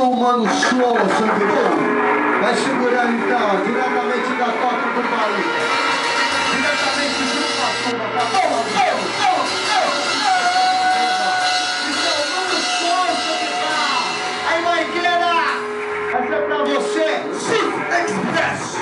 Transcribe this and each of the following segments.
Mano, show, sangue. Vai segurando então, diretamente da toca do país. Diretamente do Patuba, tá bom? Isso é o Mano Show, sangue. Aí, Maiqueira, essa é pra você, Chief Express.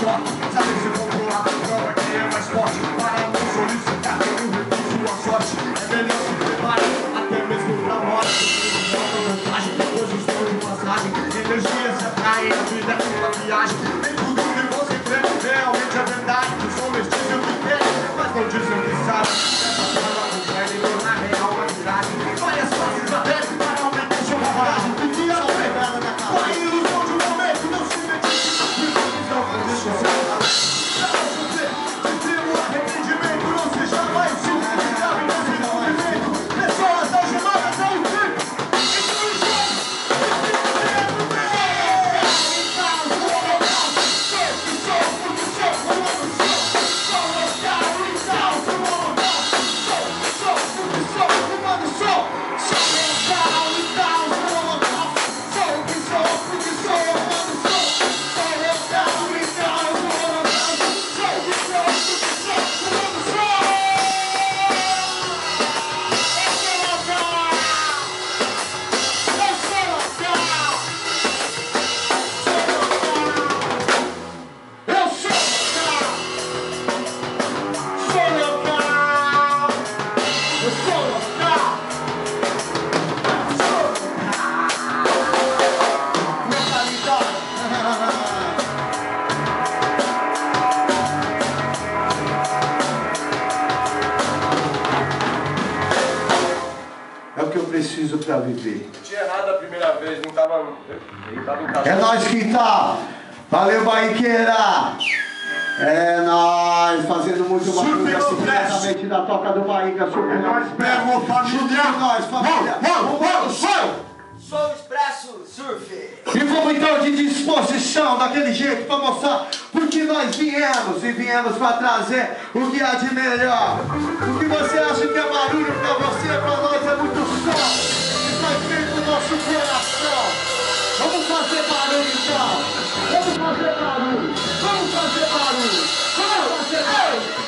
choque. Saber se controlar, prova que é mais forte. Para não solicitar, eu refuso a sorte. É melhor se preparar, até mesmo pra morte. Hoje estou de passagem, energia se atrai, a vida é uma viagem. Nem tudo que você crê, realmente é verdade. Os homens dizem o que querem, mas não dizem o que sabem. Essa fala consegue tornar real uma tiragem. Várias faces até para aumentar sua vantagem. Um dia não pegada na cara. A ilusão de um momento não se identifica. Não deixa eu ser. Para você, dizer o arrependimento, não seja mais um. Sabe nesse movimento, pessoas algemadas ao tempo. É o que eu preciso pra viver. Não tinha nada a primeira vez, não tava em casa. É nóis que tá! Valeu, Baiqueira! É nóis, fazendo muito barulho assim diretamente da toca do Bahia, super nós mesmo, família! Nós, família! Sou o Expresso Surf. E vamos então de disposição, daquele jeito, para mostrar porque nós viemos e viemos para trazer o que há de melhor. O que você acha que é barulho para você, para nós é muito som. E faz bem pro nosso coração. Vamos fazer barulho então. Vamos fazer barulho. Vamos fazer barulho. Vamos fazer barulho.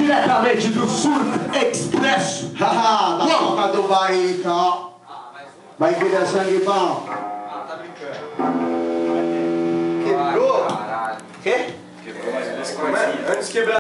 diretamente do Surf Expresso. Haha, da boca do barrica, ó. Vai virar sangue bom. Tá brincando. Quebrou? Caralho. Quê? Quebrou mais duas coisinhas. Antes de quebrar.